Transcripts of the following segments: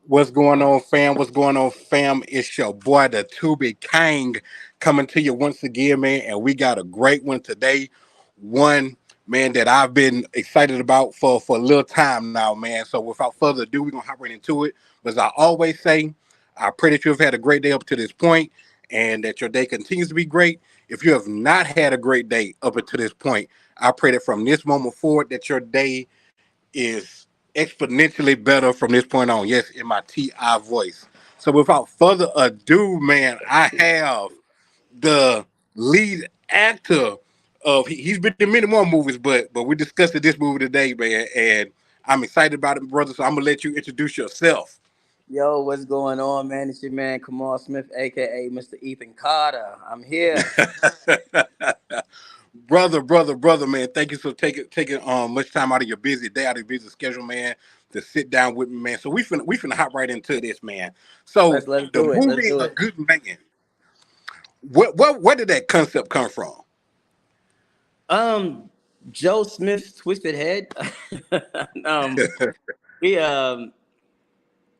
What's going on, fam? What's going on, fam? It's your boy, the To Be King, coming to you once again, man. And we got a great one today. One, man, that I've been excited about for a little time now, man. So without further ado, we're going to hop right into it. But as I always say, I pray that you have had a great day up to this point and that your day continues to be great. If you have not had a great day up until this point, I pray that from this moment forward that your day is exponentially better from this point on. Yes, in my TI voice. So without further ado, man, I have the lead actor of he's been in many more movies, but we're discussing this movie today, man, and I'm excited about it, brother. So I'm gonna let you introduce yourself. Yo, what's going on, man? It's your man Kamal Smith, aka Mr. Ethan Carter. I'm here. brother, man. Thank you for taking much time out of your busy day, out of your busy schedule, man, to sit down with me, man. So we finna hop right into this, man. So Let's the do it. Let's movie do A it. Good Man. What where did that concept come from? Um, Joe Smith's Twisted Head. um,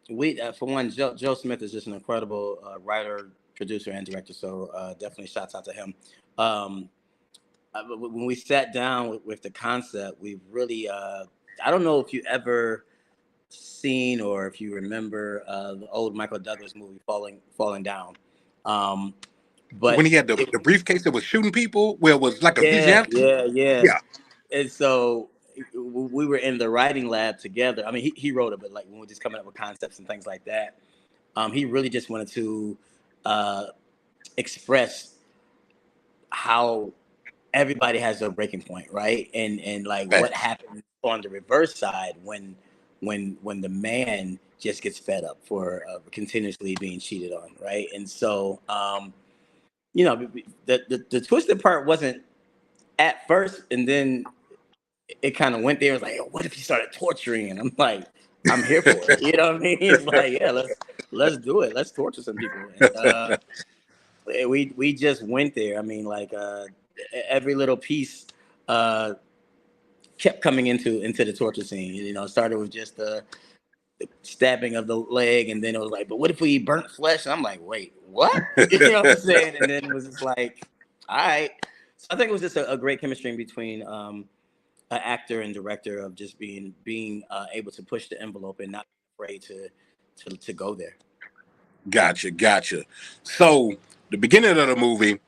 we for one, Joe Smith is just an incredible writer, producer, and director. So definitely shouts out to him. Um, when we sat down with the concept, we really I don't know if you ever seen or if you remember the old Michael Douglas movie Falling Down. Um, When but he had the briefcase that was shooting people, where it was like a vigilante. yeah. Yeah, And so we were in the writing lab together. I mean, he wrote it, but like when we were just coming up with concepts and things like that, he really just wanted to uh, express how everybody has their breaking point, right? And like what facts. happens on the reverse side when the man just gets fed up for continuously being cheated on, right? And so the twisted part wasn't at first, and then it kind of went there. It was like, oh, what if he started torturing? And I'm like, I'm here for it. You know what I mean? It's like, yeah, let's do it. Let's torture some people. And we just went there. I mean, like every little piece uh, kept coming into the torture scene. You know, it started with just the stabbing of the leg, and then it was like, but what if we eat burnt flesh? And I'm like, wait, what? You know what I'm saying? And then it was just like, all right. So I think it was just a great chemistry between an actor and director of just being able to push the envelope and not be afraid to go there. Gotcha. So the beginning of the movie,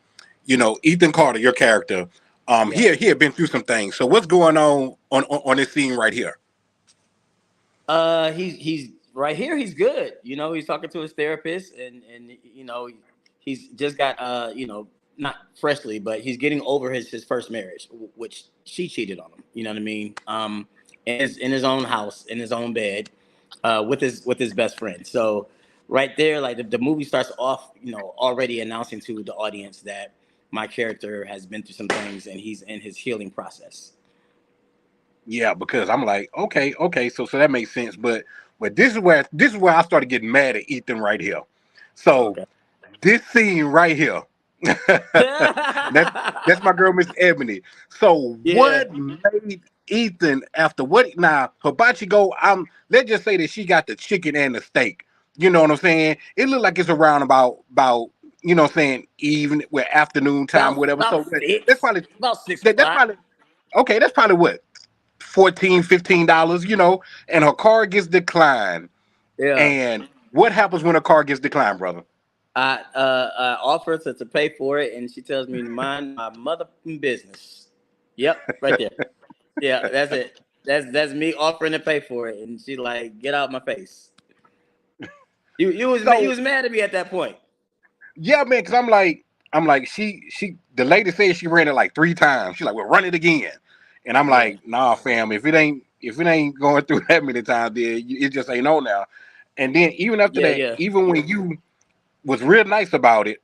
Ethan Carter, your character, Yeah. he had been through some things. So what's going on this scene right here? He's right here. He's good. You know, he's talking to his therapist, and he's just got not freshly, but he's getting over his first marriage, which she cheated on him. You know what I mean? In his own house, in his own bed, with his best friend. So right there, like the movie starts off, already announcing to the audience that my character has been through some things and he's in his healing process. Yeah, because I'm like, okay, so that makes sense. But this is where I started getting mad at Ethan right here. So Okay. this scene right here, that's my girl Miss Ebony. So Yeah. what made Ethan after what now Hibachi go? Let's just say that she got the chicken and the steak. You know what I'm saying? It looked like it's around about what I'm saying, even with afternoon time, whatever. About So that's six, probably about six that's o'clock. probably okay. That's probably what 14, $15, and her car gets declined. Yeah. And what happens when a car gets declined, brother? I offer to pay for it, and she tells me to mind my mother business. Yep, right there. Yeah, that's it. That's me offering to pay for it, and she like, get out my face. You So was mad at me at that point. yeah, man, because I'm like she the lady said she ran it like 3 times. She's like, well, run it again, and I'm Yeah, like, nah, fam, if it ain't going through that many times, then it just ain't on now. And then even after that, yeah. even when you was real nice about it,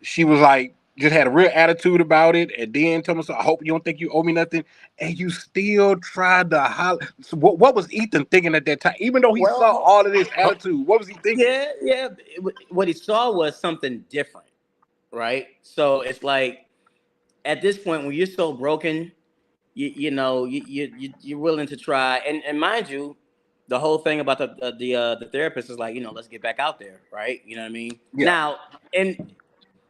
she was like, just had a real attitude about it, and then told me, so I hope you don't think you owe me nothing, and you still tried to holler. So what was Ethan thinking at that time? Even though he saw Well, all of this attitude, what was he thinking? yeah. What he saw was something different, right? So it's like at this point when you're so broken, you're willing to try, and mind you, the whole thing about the therapist is like, let's get back out there, right? You know what I mean? Yeah. Now, in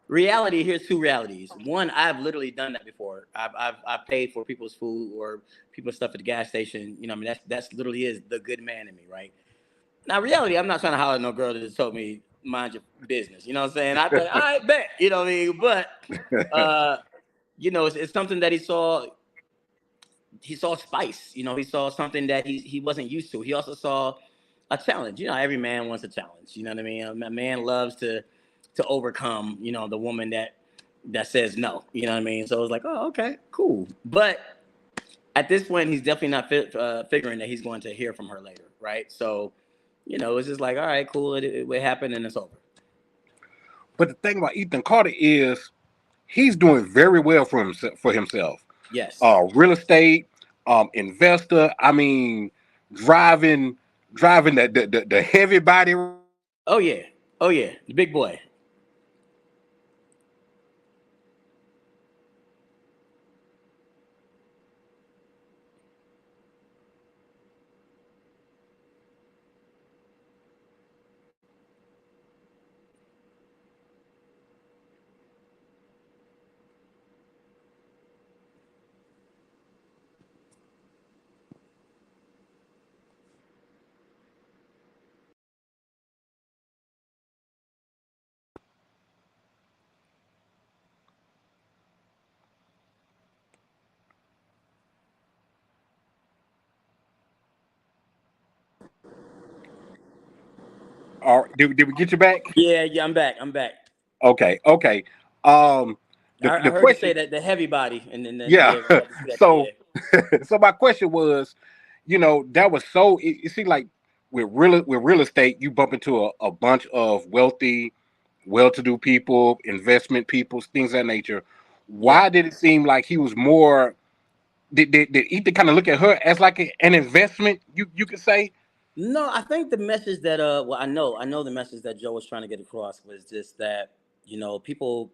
reality, here's two realities. One, I've literally done that before. I've paid for people's food or people's stuff at the gas station. You know, what I mean, that's literally is the good man in me, right? Now, reality, I'm not trying to holler at no girl that just told me mind your business. You know what I'm saying? I'd be like, all right, bet. You know what I mean? But uh, it's something that he saw spice. He saw something that he wasn't used to. He also saw a challenge. Every man wants a challenge. You know what I mean? A man loves to overcome. The woman that says no. You know what I mean? So it was like, oh, okay, cool. But at this point, he's definitely not figuring that he's going to hear from her later, right? So, it's just like, all right, cool. It happened and it's over. But the thing about Ethan Carter is he's doing very well for himself. Yes. Real estate, investor. I mean, driving, driving the heavy body. Oh yeah. Oh yeah. The big boy. Did we get you back? Yeah. Yeah. I'm back. I'm back. Okay, okay. Um, the I the heard you say question, that the heavy body, and then yeah. yeah, we had to see that. So, Yeah. so my question was, that was so. It seemed like with real estate, you bump into a bunch of wealthy, well-to-do people, investment people, things of that nature. Yeah. Why did it seem like he was more? Did Ethan kind of look at her as like an investment? You could say. No, I think the message that well, I know the message that Joe was trying to get across was just that people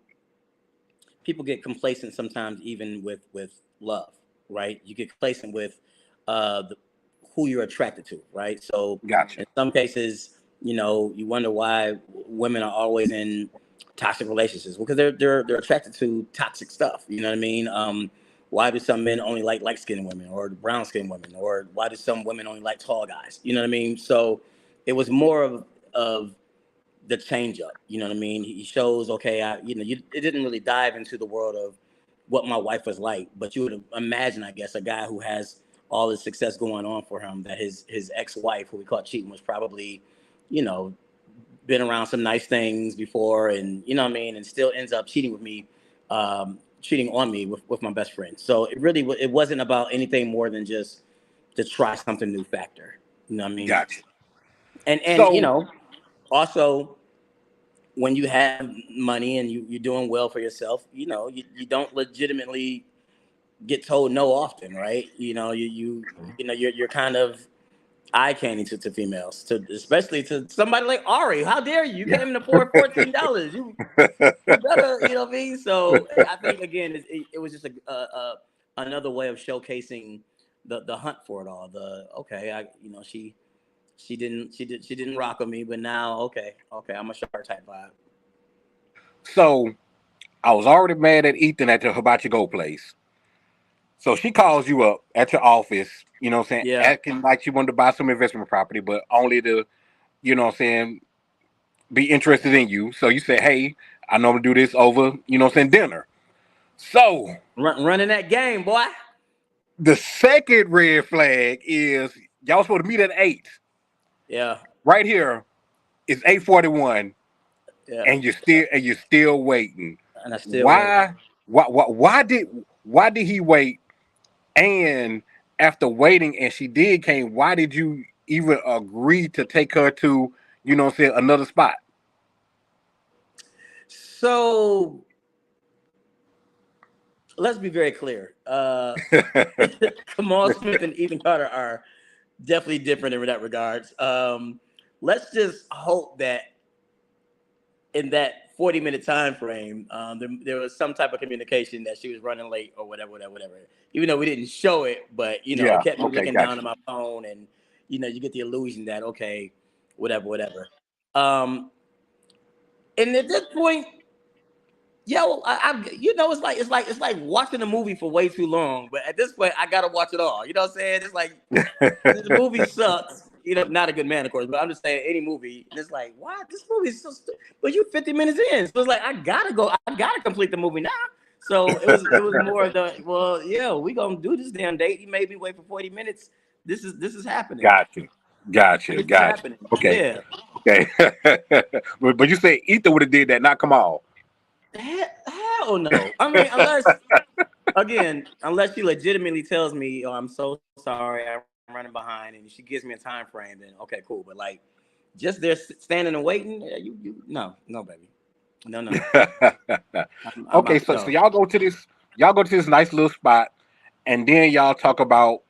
get complacent sometimes, even with love, right? You get complacent with who you're attracted to, right? So Gotcha. in some cases, you wonder why women are always in toxic relationships, because they're attracted to toxic stuff. You know what I mean? Why do some men only like light skinned women or brown skinned women, or why do some women only like tall guys? You know what I mean? So it was more of the change up. You know what I mean? He shows, okay, it didn't really dive into the world of what my wife was like, but you would imagine, I guess, a guy who has all this success going on for him, that his ex-wife, who we caught cheating, was probably, you know, been around some nice things before, and you know what I mean, and still ends up cheating with me, cheating on me with my best friend. So it wasn't about anything more than just to try something new factor. You know what I mean? Gotcha. And So also, when you have money and you're doing well for yourself, you don't legitimately get told no often, right? You're kind of eye candy to females, especially to somebody like Ari. How dare you? You yeah. can't even afford $14. You better, you know what I mean? So I think again, it was just another way of showcasing the hunt for it all. The okay, she didn't rock with me, but now okay, I'm a shark type vibe. So I was already mad at Ethan at the hibachi go place. So she calls you up at your office, what I'm saying, Yeah. acting like she wanted to buy some investment property, but only to, what I'm saying, be interested in you. So you say, hey, I know I'm gonna do this over, what I'm saying, dinner. So Running that game, boy. the second red flag is y'all supposed to meet at 8. Yeah, Right here is 8:41, yeah. and you're still waiting. And I still wait. Why did he wait? And after waiting and she did came, why did you even agree to take her to, what I'm saying, another spot? So let's be very clear. Kamal Smith and Ethan Carter are definitely different in that regards. Let's just hope that in that 40-minute time frame, there was some type of communication that she was running late or whatever, whatever, whatever. Even though we didn't show it, but it Yeah. kept me Okay. looking down Gotcha. at my phone, and you get the illusion that okay, whatever. Um, and at this point, yo, it's like watching a movie for way too long. But at this point, I gotta watch it all. You know what I'm saying? It's like the movie sucks. Not a good man, of course, but I'm just saying any movie. And it's like, what? This movie is so stupid. But you 50 minutes in, so it's like I gotta go. I gotta complete the movie now. So it was more of the well, yeah, we gonna do this damn date. He made me wait for 40 minutes. This is happening. Gotcha. Gotcha. This is Gotcha. happening. Okay. Yeah. Okay. but you say Ether would have did that, not Kamal. Hell no. I mean, unless she legitimately tells me, "Oh, I'm so sorry, I'm running behind," and she gives me a time frame, then okay, cool. But like, just there standing and waiting, yeah, no, baby, no. Okay, so No. y'all go to this nice little spot, and then y'all talk about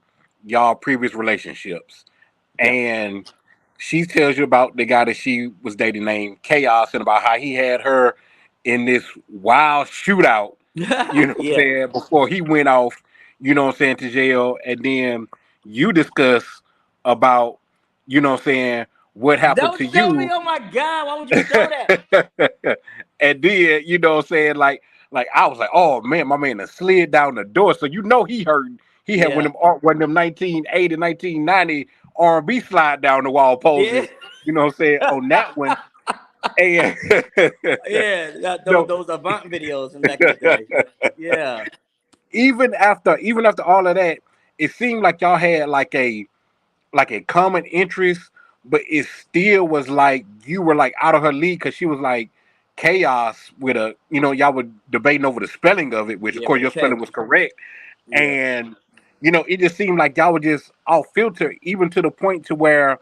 y'all previous relationships, Yep. and she tells you about the guy that she was dating named Chaos, and about how he had her in this wild shootout, what I'm Yeah. saying, before he went off, what I'm saying, to jail, and then you discuss about, what I'm saying, what happened Don't to show me. you. Oh my God, why would you show that? And then, what I'm saying, like I was like, oh man, my man done slid down the door. So he heard he had Yeah. one of them 1980, 1990 R&B slide down the wall Yeah. poses, what I'm saying, on that one. And Yeah. Those no, those Avant videos from back in the day. Yeah. even after all of that, it seemed like y'all had like a common interest, but it still was like you were like out of her league because she was like chaos with y'all were debating over the spelling of it, which of Yeah, course with a your spelling K. was correct. Yeah. And it just seemed like y'all were just off filter, even to the point to where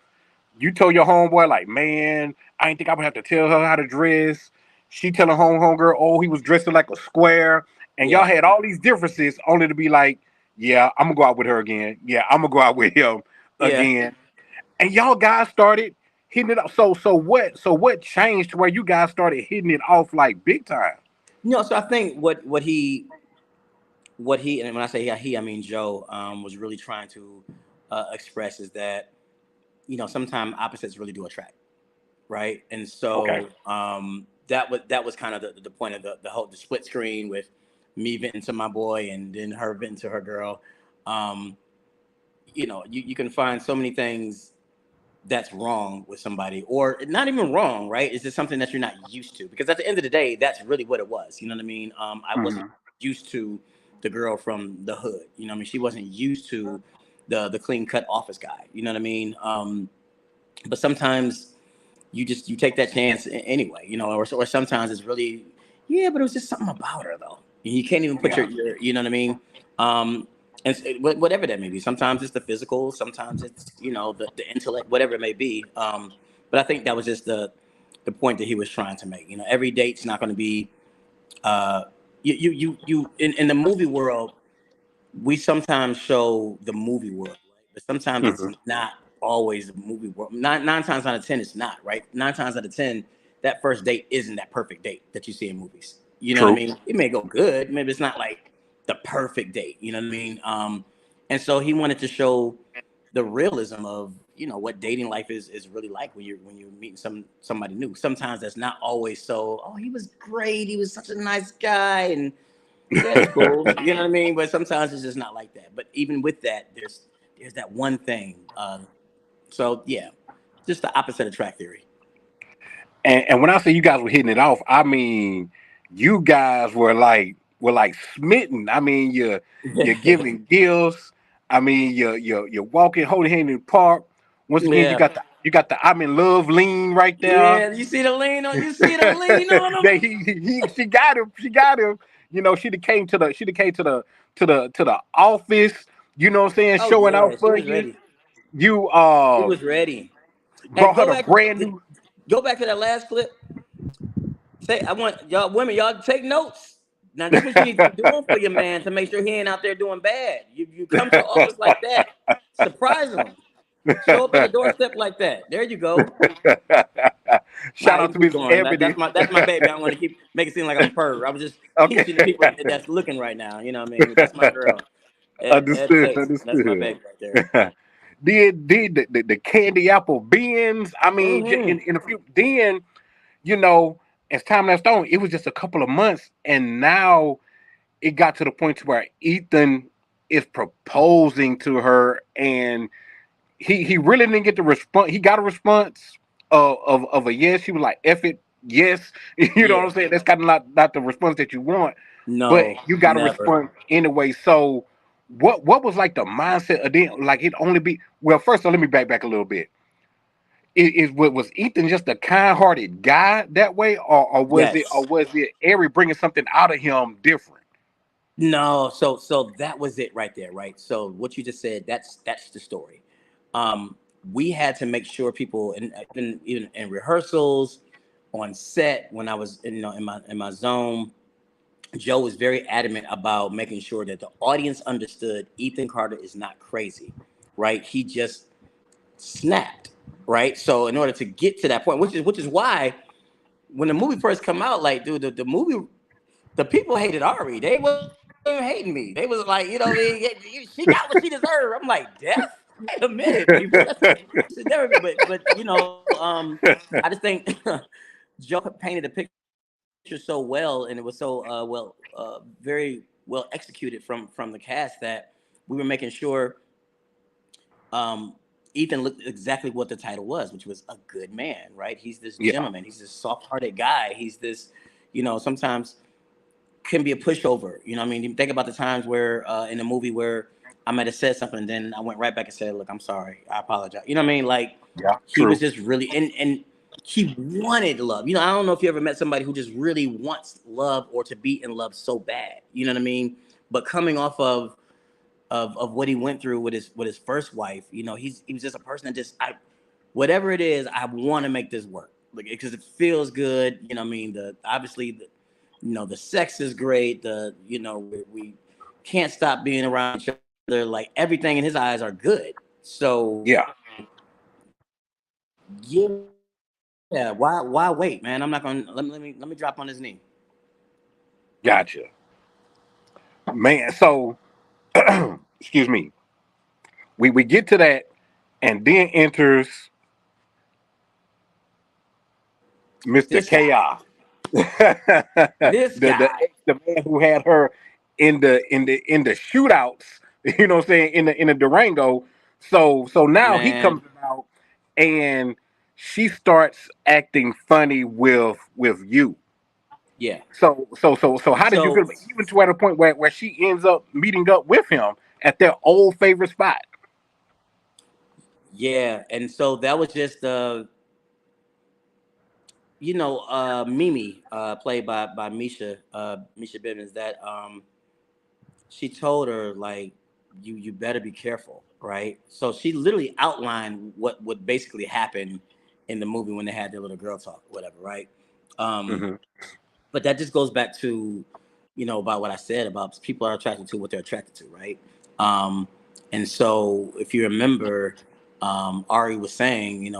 you told your homeboy, like, man, I didn't think I would have to tell her how to dress. She telling homegirl, oh, he was dressing like a square. And y'all Yeah. had all these differences only to be like, yeah, I'm gonna go out with her again. Yeah, I'm gonna go out with him Yeah. again. And y'all guys started hitting it off. So what changed to where you guys started hitting it off like big time? So I think what he and when I say he, I mean Joe, was really trying to express is that sometimes opposites really do attract, right? And Okay. so that was kind of the point of the split screen with me venting to my boy and then her venting to her girl. Um, you can find so many things that's wrong with somebody, or not even wrong, right? It's just something that you're not used to. Because at the end of the day, that's really what it was. You know what I mean? I wasn't Hmm. used to the girl from the hood. You know what I mean? She wasn't used to the clean cut office guy. You know what I mean? But sometimes you take that chance anyway. Or sometimes it's really, yeah, but it was just something about her though. You can't even put Yeah. your you know what I mean? And whatever that may be. Sometimes it's the physical, sometimes it's the intellect, whatever it may be. But I think that was just the point that he was trying to make. Every date's not going to be uh, in the movie world. We sometimes show the movie world, right? But sometimes it's Hmm. not always the movie world. Nine times out of ten, it's not, right? 9 times out of 10, that first date isn't that perfect date that you see in movies. You know what I True. mean? It may go good, maybe it's not like the perfect date. You know what I mean? And so he wanted to show the realism of what dating life is really like when you're meeting somebody new. Sometimes that's not always so. Oh, he was great. He was such a nice guy, and yeah, it's cool. You know what I mean? But sometimes it's just not like that. But even with that, there's that one thing. So yeah, just the opposite of track theory. And when I say you guys were hitting it off, I mean you guys were like smitten. I mean you're giving gifts. I mean you're walking, holding hand in the park. Once again, you Yeah, got the I'm in love lean right there. yeah. You see the lean on. You see the lean on him. That she got him. She got him. She done came to the office. You know what I'm saying? Oh Showing yeah, out she for was you. ready. You She was ready. And brought her to brand new. go back to that last clip. Say, I want y'all women, y'all to take notes. Now, this is what you need to be doing for your man to make sure he ain't out there doing bad. You come to the office like that, surprise him. Show up at the doorstep like that. There you go. All Shout right, we out can to keep Miss going. Ebony. That's my baby. I don't want to keep make it seem like I'm a perv. I was just Okay. teaching the people that's looking right now. You know what I mean? That's my girl. Ed Understood. Chase. That's my Understood. baby right there. did the candy apple beans. I mean, Mm-hmm. in a few. Then you know, as time passed on, it was just a couple of months, and now it got to the point to where Ethan is proposing to her, and he really didn't get the response. He got a response of a yes. He was like, "F it, yes." You know what I'm Yeah. saying? That's kind of not the response that you want, but No, you got a never. response anyway. So, what was like the mindset of then? Like it only be well. First, let me back a little bit. Was Ethan just a kind-hearted guy that way, or Yes. was it Ari bringing something out of him different? No, so that was it right there, right? So what you just said, that's the story. Um, we had to make sure people, and even in rehearsals, on set, when I was in my zone, Joe was very adamant about making sure that the audience understood Ethan Carter is not crazy, right? He just snapped, right? So in order to get to that point, which is why when the movie first come out, like dude, the movie, the people hated Ari. They weren't even hating me. They was like, you know, what I mean, she got what she deserved. I'm like, death? Wait a minute, people. That should never be. But I just think Joe painted the picture so well, and it was so very well executed from the cast that we were making sure um, Ethan looked exactly what the title was, which was a good man, right? He's this Yeah, gentleman. He's this soft-hearted guy. He's this, sometimes can be a pushover. You know what I mean? You think about the times where in the movie where I might have said something, and then I went right back and said, "Look, I'm sorry. I apologize." You know what I mean? Like yeah, he was true. just really and he wanted love. I don't know if you ever met somebody who just really wants love or to be in love so bad. You know what I mean? But coming off of what he went through with his first wife, he was just a person that just whatever it is, I want to make this work, like because it feels good. You know what I mean? The obviously the sex is great. We can't stop being around each other. Like everything in his eyes are good. So Yeah, yeah, why wait, man? I'm not gonna let me drop on his knee. gotcha, man. So, excuse me. We get to that, and then enters Mister This guy, Chaos, the this guy, the man who had her in the shootouts. You know what I'm saying, in the Durango. So now he man. comes about, and she starts acting funny with you. Yeah. So how did you feel So about, even to at a point where she ends up meeting up with him at their old favorite spot? yeah, and so that was just Mimi, played by Misha Bivins, that she told her like you better be careful, right? So she literally outlined what would basically happen in the movie when they had their little girl talk, whatever, right? Um, Hmm. but that just goes back to about what I said about people are attracted to what they're attracted to, right? Um, and so if you remember, Ari was saying,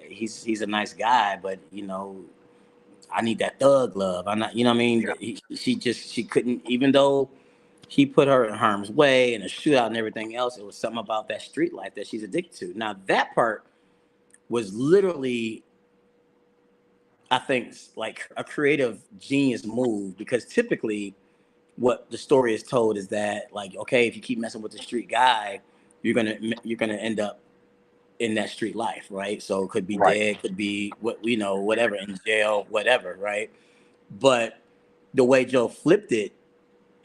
he's a nice guy, but I need that thug love. I'm not, you know what I mean? Yeah, She couldn't, even though he put her in harm's way and a shootout and everything else. It was something about that street life that she's addicted to. Now that part was literally, I think, like a creative genius move, because typically what the story is told is that, like, okay, if you keep messing with the street guy, you're gonna end up in that street life, right? So it could be right. dead, could be whatever, in jail, whatever, right? But the way Joe flipped it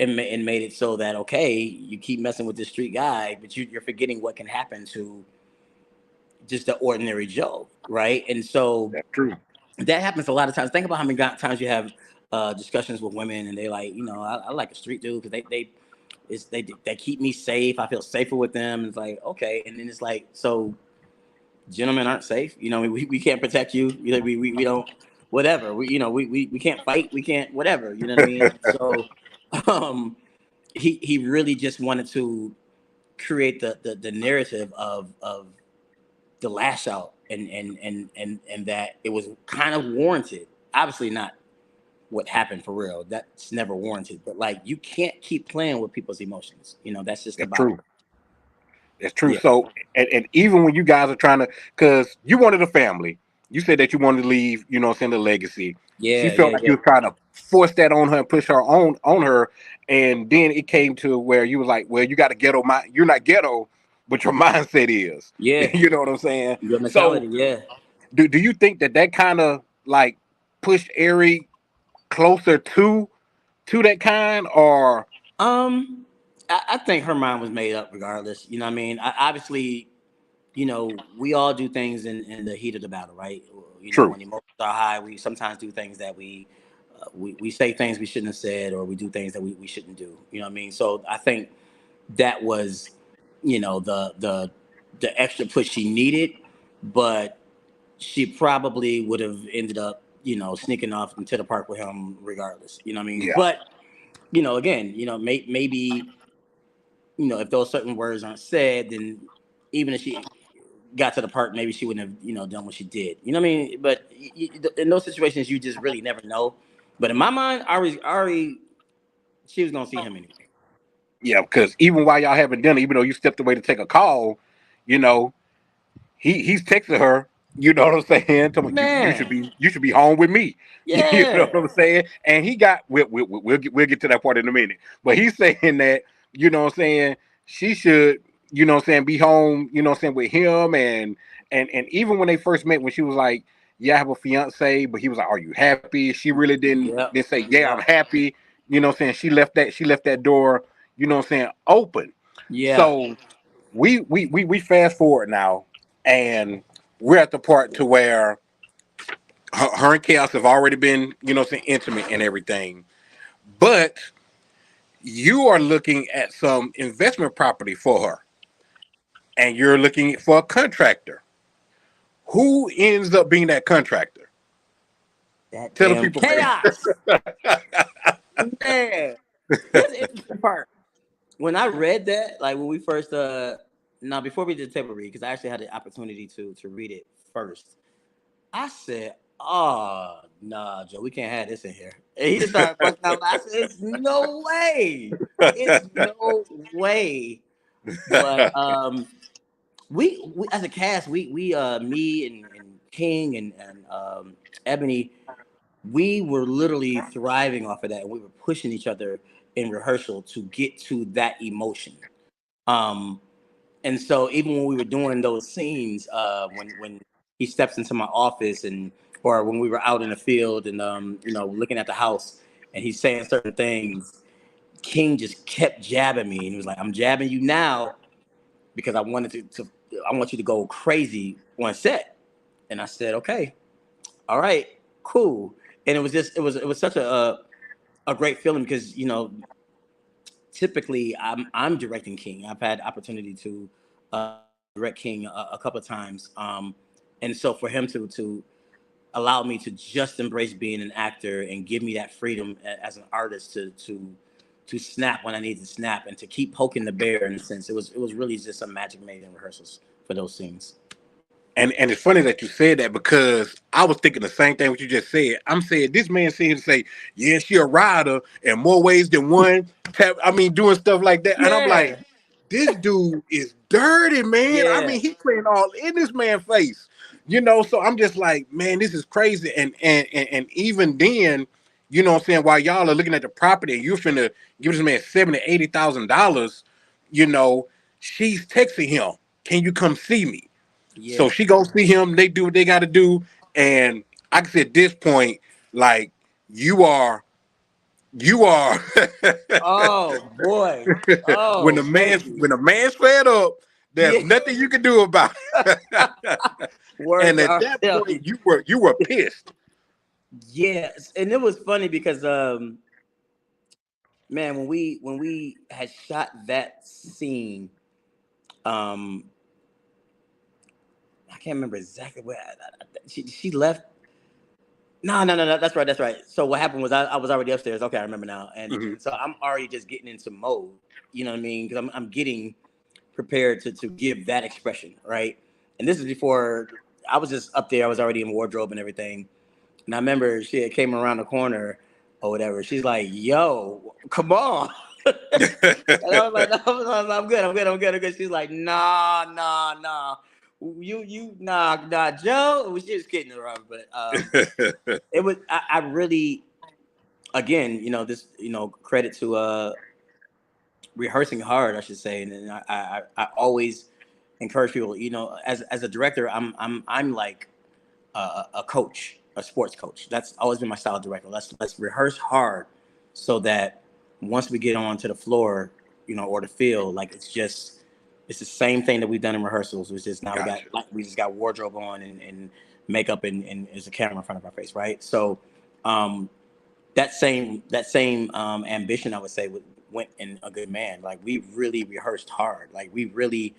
and made it so that, okay, you keep messing with this street guy, but you're forgetting what can happen to just the ordinary Joe, right? And so That's true. that happens a lot of times. Think about how many times you have discussions with women, and they like, I like a street dude because they keep me safe. I feel safer with them. And it's like, okay, and then it's like, so gentlemen aren't safe. We can't protect you. We don't, whatever. We can't fight. We can't whatever. You know what I mean? So um, he really just wanted to create the narrative of the lash out, and that it was kind of warranted. Obviously not what happened for real. That's never warranted. But like, you can't keep playing with people's emotions. That's just the That's bottom. true. That's true. Yeah, So, and even when you guys are trying to, because you wanted a family, you said that you wanted to leave, send a legacy. She yeah, felt yeah, like yeah, you was trying to force that on her and push her on her, and then it came to where you was like, well, you got a ghetto mind. You're not ghetto, but your mindset is. yeah. You know what I'm saying? Your So, mentality, yeah. do you think that kind of like pushed Ari closer to that kind, or Um, I think her mind was made up regardless. You know what I mean? Obviously, we all do things in the heat of the battle, right? true? When emotions are high, we sometimes do things that we say things we shouldn't have said, or we do things that we shouldn't do. You know what I mean? So I think that was, the extra push she needed, but she probably would have ended up, sneaking off into the park with him regardless. You know what I mean? Yeah. But again, maybe if those certain words aren't said, then even if she got to the park, maybe she wouldn't have, done what she did. You know what I mean? But in those situations, you just really never know. But in my mind, Ari, she was gonna see him anyway. Yeah, because even while y'all having dinner, even though you stepped away to take a call, you know, he's texting her. You know what I'm saying? Tell me Man, you should be home with me. You know yeah, what I'm saying? And he got we'll get to that part in a minute. But he's saying that what I'm saying, she should what I'm saying, be home. What I'm saying, with him, and even when they first met, when she was like, yeah, I have a fiance, but he was like, are you happy? She really didn't yep, say, yeah, I'm yep, happy. What I'm saying, she left that door. What I'm saying, open. yeah, So we fast forward now, and we're at the part to where her and Chaos have already been, saying, intimate and everything. But you are looking at some investment property for her, and you're looking for a contractor. Who ends up being that contractor? that Tell the damn people, man. chaos, man. Here's the interesting part. When I read that, like when we first, now before we did the table read, because I actually had the opportunity to read it first. I said, "Oh, nah, Joe, we can't have this in here." And he just started busting out laughing. It's no way. It's no way. But we as a cast, we me and King and Ebony, we were literally thriving off of that, and we were pushing each other in rehearsal to get to that emotion. Um, and so even when we were doing those scenes, when he steps into my office, and or when we were out in the field and looking at the house, and he's saying certain things, King just kept jabbing me, and he was like, "I'm jabbing you now because I wanted to I want you to go crazy on set." And I said, "Okay, all right, cool." And it was such a great feeling because typically I'm directing King. I've had opportunity to direct King a couple of times, and so for him to allow me to just embrace being an actor and give me that freedom as an artist to snap when I need to snap and to keep poking the bear, in a sense, it was really just some magic made in rehearsals for those scenes. And it's funny that you said that, because I was thinking the same thing what you just said. I'm saying this man said to say, yeah, she a rider in more ways than one. Doing stuff like that. And I'm Yeah, like, this dude is dirty, man. yeah, He playing all in this man's face. So I'm just like, man, this is crazy. And even then, what I'm saying, while y'all are looking at the property and you're finna give this man $70,000, you know, she's texting him, can you come see me? So yeah. she goes see him. They do what they got to do, and I can say at this point, like you are Oh boy. when Oh the man baby. when the man's fed up, there's Yeah. nothing you can do about it. Word And to at our that Shelly. point, you were pissed. Yes, and it was funny because man, when we had shot that scene, um, I can't remember exactly where she left. No, no, no, no. That's right. That's right. So what happened was I was already upstairs. Okay, I remember now. Hmm. And so I'm already just getting into mode. You know what I mean? Because I'm getting prepared to give that expression, right? And this is before I was just up there. I was already in wardrobe and everything. And I remember she had came around the corner or whatever. She's like, "Yo, come on." And I was like, no, I'm good, I'm good. She's like, nah. Nah, Joe. We just kidding around, but it was. I really, again, this, credit to rehearsing hard, I should say, and then I always encourage people. As a director, I'm like a coach, a sports coach. That's always been my style of director. Let's rehearse hard, so that once we get onto the floor, or the field, like it's the same thing that we've done in rehearsals. It's just now Gotcha. we just got wardrobe on and makeup and there's a camera in front of our face, right? So um, that same ambition, I would say, went in A Good Man. Like, we really rehearsed hard. Like, we really,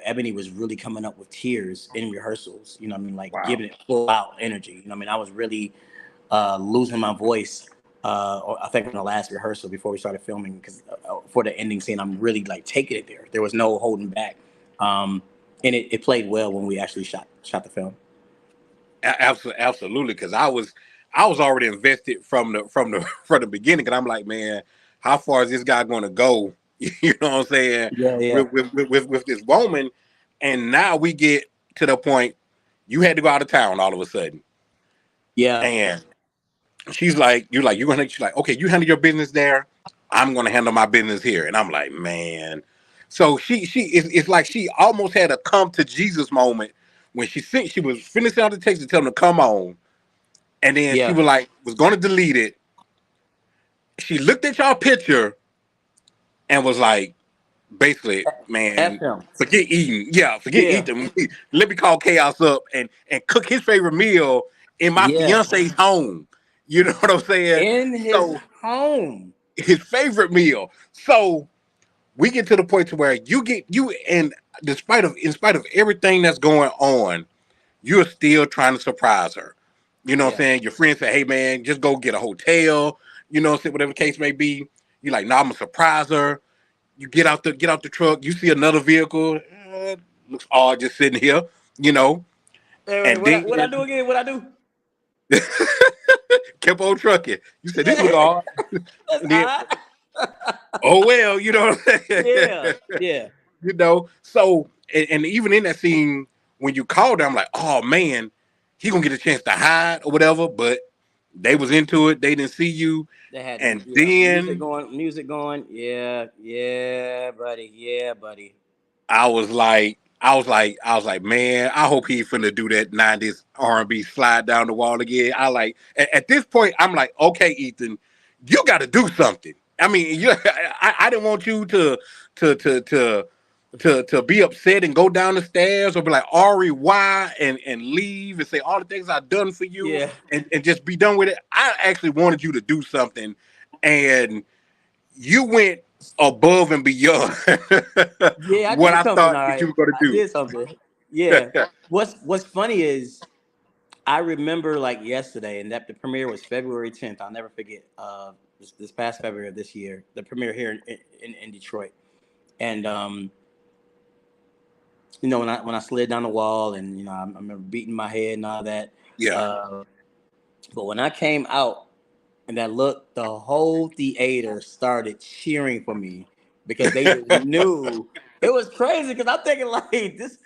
Ebony was really coming up with tears in rehearsals. You know what I mean? Like, Wow. giving it full out energy. You know what I mean? I was really losing my voice. I think in the last rehearsal before we started filming, because for the ending scene, I'm really like taking it there. There was no holding back, and it played well when we actually shot the film. Absolutely, because I was already invested from the beginning. Because I'm like, man, how far is this guy going to go? You know what I'm saying? Yeah, yeah, With this woman, and now we get to the point you had to go out of town all of a sudden, yeah, and she's like, okay, you handle your business there. I'm gonna handle my business here, and I'm like, man. So it's like she almost had a come to Jesus moment when she was finishing out the text to tell him to come on, and then she yeah. was going to delete it. She looked at y'all picture and was like, basically, F man, him. forget eating. Yeah, forget Yeah, eating. Let me call chaos up and cook his favorite meal in my yeah. fiance's home. You know what I'm saying? In his So home. his favorite meal. So we get to the point to where you and in spite of everything that's going on, you're still trying to surprise her. You know what I'm Yeah. saying? Your friends say, hey man, just go get a hotel, you know what I'm saying, whatever the case may be. You're like, nah, I'm gonna surprise her. You get out the truck, you see another vehicle, looks odd just sitting here, you know, Wait, and what I then do again? What I do? kept on trucking. You said this look Yeah, odd. that's And then, odd. oh well, you know what I'm Yeah, saying? yeah, So and even in that scene, when you called her, I'm like, oh man, he gonna get a chance to hide or whatever. But they was into it. They didn't see you, they had the and yeah then music going. Yeah, yeah, buddy. Yeah, buddy. I was like, man, I hope he finna do that '90s R&B slide down the wall again. At this point, I'm like, okay, Ethan, you got to do something. I mean, I didn't want you to to to to be upset and go down the stairs or be like Ari, why, and leave and say all the things I've done for you Yeah, and just be done with it. I actually wanted you to do something, and you went above and beyond yeah. I what did I something. thought All that you right, were going I to did something. Yeah. What's funny is I remember like yesterday, and that the premiere was February 10th. I'll never forget. This past February of this year, the premiere here in Detroit, and when I slid down the wall, and I remember beating my head and all that. Yeah. Uh, but when I came out and that look, the whole theater started cheering for me because they just knew it was crazy. Because I'm thinking like this,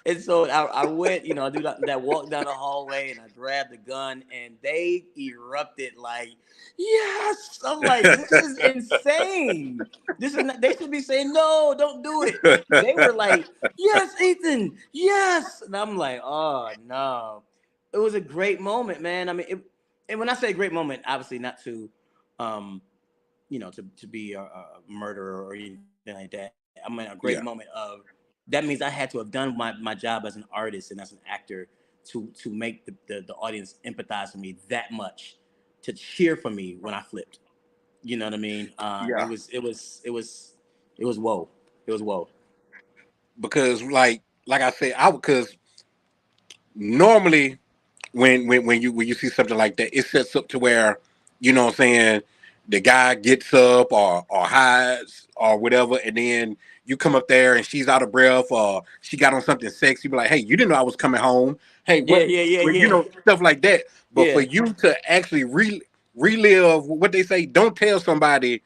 and so I went, I do that walk down the hallway, and I grabbed the gun, and they erupted like, yes! I'm like, this is insane. This is not, they should be saying no, don't do it. They were like, yes, Ethan, yes, and I'm like, oh no. It was a great moment, man. I mean, and when I say great moment, obviously not um, to be a murderer or anything like that. I mean, a great moment Yeah. of that means I had to have done my job as an artist and as an actor to make the audience empathize with me that much to cheer for me when I flipped. You know what I mean? It Yeah. was it was it was it was whoa. It was whoa. Because like I said, I because normally when you see something like that, it sets up to where, you know what I'm saying, the guy gets up or hides or whatever, and then you come up there and she's out of breath or she got on something sexy, be like, hey, you didn't know I was coming home. Hey, Yeah, what, yeah, yeah, you yeah, know, stuff like that. But for yeah, you to actually relive what they say, don't tell somebody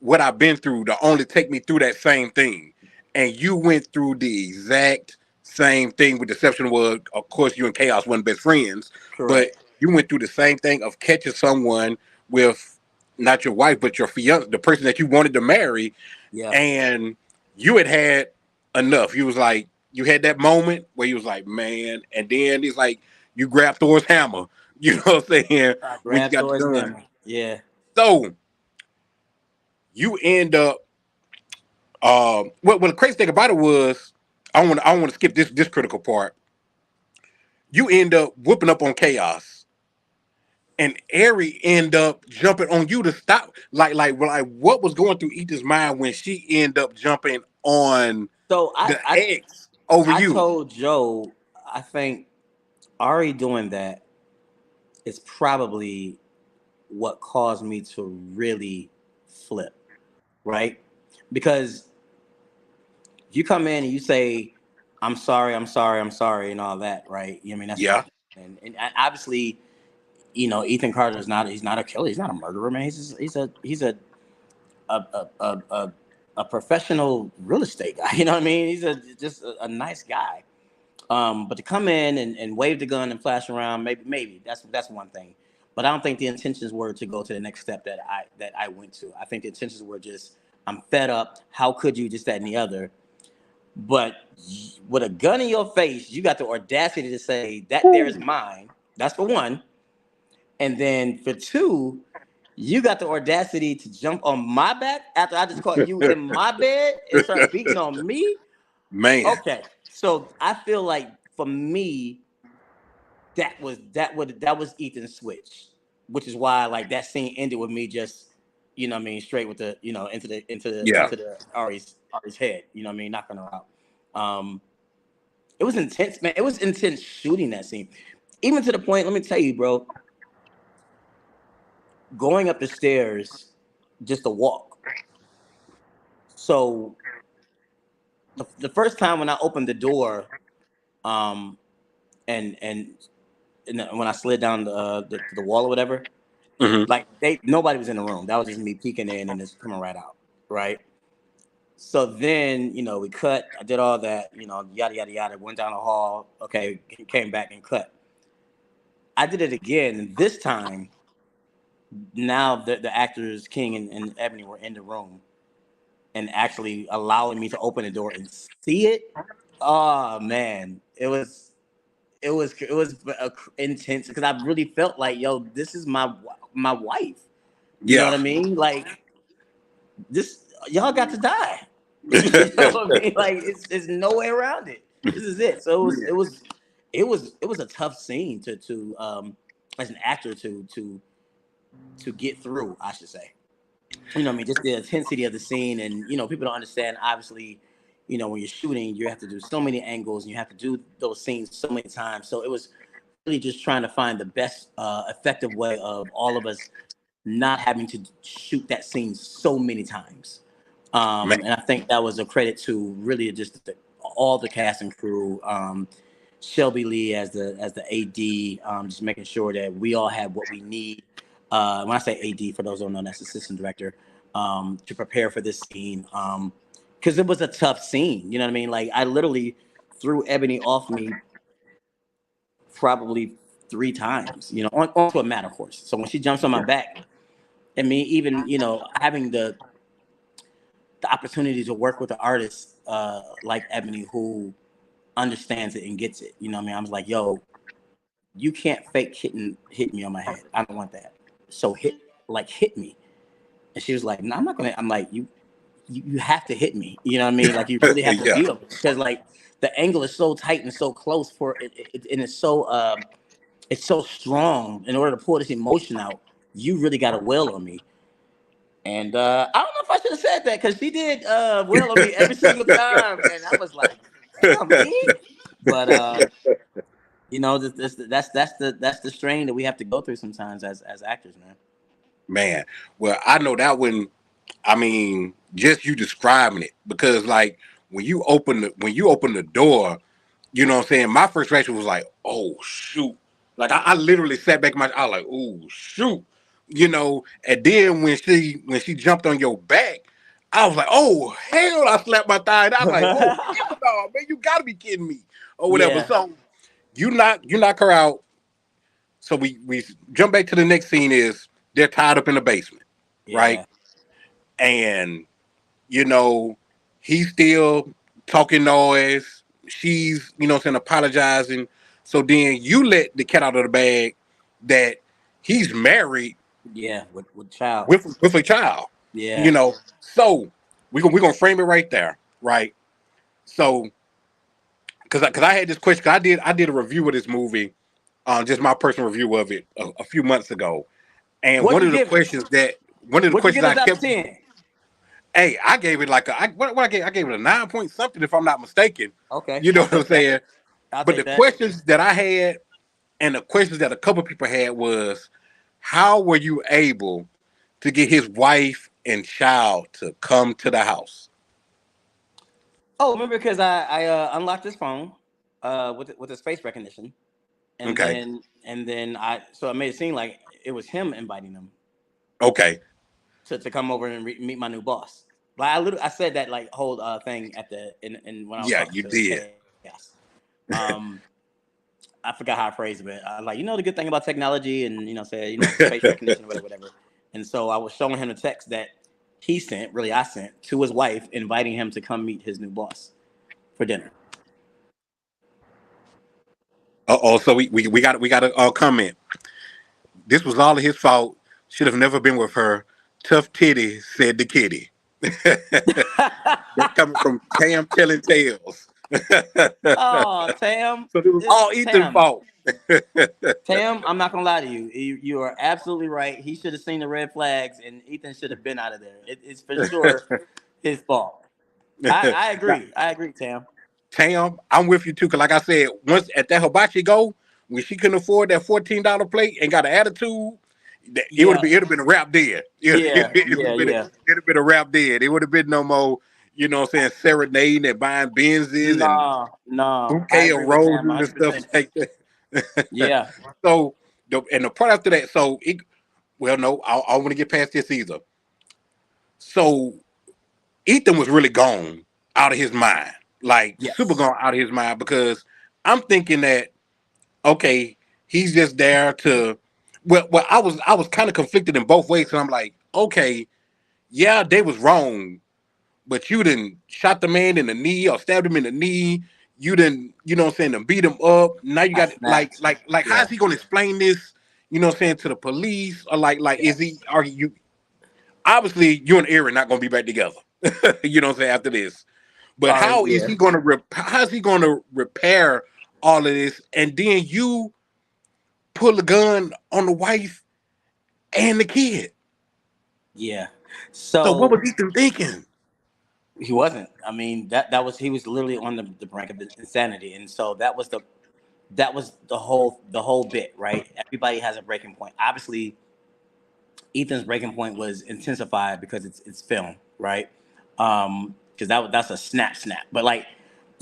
what I've been through to only take me through that same thing. And you went through the exact same thing, with the exception was, of course, you and Chaos weren't best friends, but Correct. you went through the same thing of catching someone with not your wife, but your fiance, the person that you wanted to marry, Yeah. and you had enough. You was like, you had that moment where you was like, man, and then it's like you grabbed Thor's hammer. You know what I'm saying? I When you grabbed got the Thor's gun. hammer. Yeah. So you end up what the crazy thing about it was, I want to skip this critical part. You end up whooping up on Chaos, and Ari end up jumping on you to stop. Like what was going through Ethan's mind when she end up jumping on So the ex over I you? told Joe, I think Ari doing that is probably what caused me to really flip, right? Because you come in and you say, "I'm sorry, I'm sorry, I'm sorry," and all that, right? You know what I mean, that's one Yeah, thing. And obviously, Ethan Carter is not. He's not a killer. He's not a murderer, man. He's a professional real estate guy. You know what I mean? He's just a nice guy. But to come in and wave the gun and flash around, maybe that's one thing. But I don't think the intentions were to go to the next step that I went to. I think the intentions were just, I'm fed up. How could you, just that and the other? But with a gun in your face, you got the audacity to say that there is mine. That's for one. And then for two, you got the audacity to jump on my back after I just caught you in my bed and start beating on me. man. Okay, so I feel like for me, that was Ethan's switch, which is why like that scene ended with me just, what I mean, straight with the, Yeah, into the Ari's head, what I mean, knocking her out. Um, it was intense, man. It was intense shooting that scene, even to the point. Let me tell you, bro, going up the stairs just to walk. So the first time when I opened the door, um, and, when I slid down the wall or whatever, hmm, like nobody was in the room. That was just me peeking in and just coming right out, right? So then, we cut. I did all that, yada yada yada. Went down the hall. Okay, came back and cut. I did it again, and this time, now the actors King and Ebony were in the room and actually allowing me to open the door and see it. Oh man, it was intense because I really felt like, yo, this is my wife. You know yeah, what I mean? Like, this, y'all got to die. You know what I mean? Like, it's no way around it. This is it. So it was a tough scene to as an actor to get through, I should say. I mean, just the intensity of the scene, and people don't understand. Obviously, when you're shooting, you have to do so many angles, and you have to do those scenes so many times. So it was really just trying to find the best effective way of all of us not having to shoot that scene so many times. man, And I think that was a credit to really just all the cast and crew. Shelby Lee as the AD, just making sure that we all have what we need. When I say AD, for those who don't know, that's assistant director, to prepare for this scene. Because it was a tough scene. You know what I mean? Like, I literally threw Ebony off me probably 3 times. Onto a matter horse. So when she jumps on my back, and me even having the opportunity to work with an artist like Ebony, who understands it and gets it. You know what I mean? I was like, yo, you can't fake hit me on my head. I don't want that. So hit me. And she was like, no, I'm not gonna. I'm like, you have to hit me. You know what I mean? Like, you really have to yeah, beat him, because like the angle is so tight and so close for it, and it's so strong. In order to pull this emotion out, you really got to wail on me. And I don't know if I should have said that, because she did wail on me every single time, and I was like, damn, E. But that's the strain that we have to go through sometimes as actors, man. man. Well, I know that when, I mean, just you describing it, because like when you open the door, you know what I'm saying. My first reaction was like, oh shoot, like I literally sat back in my, I was like, oh shoot, And then when she jumped on your back, I was like, oh hell! I slapped my thigh. And I was like, oh hell no, man, you gotta be kidding me, or whatever. Yeah, So you knock her out. So we jump back to the next scene. Is they're tied up in the basement, right? yeah, And you know, he's still talking noise. She's, saying, apologizing. So then you let the cat out of the bag that he's married yeah. With child. with a child. You Yeah. know, so we're gonna frame it right there, right? So because I had this question, 'cause I did a review of this movie, just my personal review of it a few months ago, and What'd you give it? one of the What'd you questions give I us out of kept. 10? Hey, I gave it like what I gave it a 9 point something if I'm not mistaken. Okay, You know I'll what I'm take that. saying? I'll But the take that. questions that I had and the questions that a couple people had was, how were you able to get his wife and child to come to the house? Oh, remember because I unlocked his phone with his face recognition, and Okay, then I made it seem like it was him inviting them okay, to come over and meet my new boss. Like I said that like whole thing at the in when I was yeah, talking you to did. Chaos. Um, I forgot how I phrased it, but I like the good thing about technology and say face recognition or whatever. And so I was showing him the text that he sent, really I sent to his wife, inviting him to come meet his new boss for dinner. Oh, so we got a comment. This was all of his fault. Should have never been with her. Tough titty, said the kitty. That's coming from Tam telling tales. Oh, Tam, So it was all Ethan's Tam, fault. Tam. I'm not gonna lie to you. You are absolutely right. He should have seen the red flags, and Ethan should have been out of there. It's for sure his fault. I Now, agree. I agree, Tam. Tam, I'm with you too. Cause like I said, once at that hibachi go, when she couldn't afford that $14 plate and got an attitude, Yeah, it'd have been a rap dead. yeah, yeah, yeah. It'd have been a rap dead. It would have been no more, what I'm saying, serenading and buying Benzes and No, no. I bouquet of agree with Tam roses and stuff 100%. like that. Yeah, So the part after that, well, no, I want to get past this either. So Ethan was really gone out of his mind, like super yes, gone out of his mind, because I'm thinking that okay, he's just there to. Well, I was kind of conflicted in both ways, and I'm like, okay, yeah, they was wrong, but you didn't shot the man in the knee or stabbed him in the knee. You didn't, what I'm saying, and beat him up. Now you I got snapped. how Yeah, is he going to explain this? What I'm saying, to the police, or like yeah. is he? Are you obviously you and Aaron not going to be back together? What I'm saying, after this. But how is Yeah, he going to? How's he going to repair all of this? And then you pull a gun on the wife and the kid. yeah. So what was So Ethan thinking? he wasn't. I mean, that was he was literally on the brink of insanity, and so that was the whole bit, right? Everybody has a breaking point. Obviously, Ethan's breaking point was intensified because it's film, right? Because that's a snap. But like,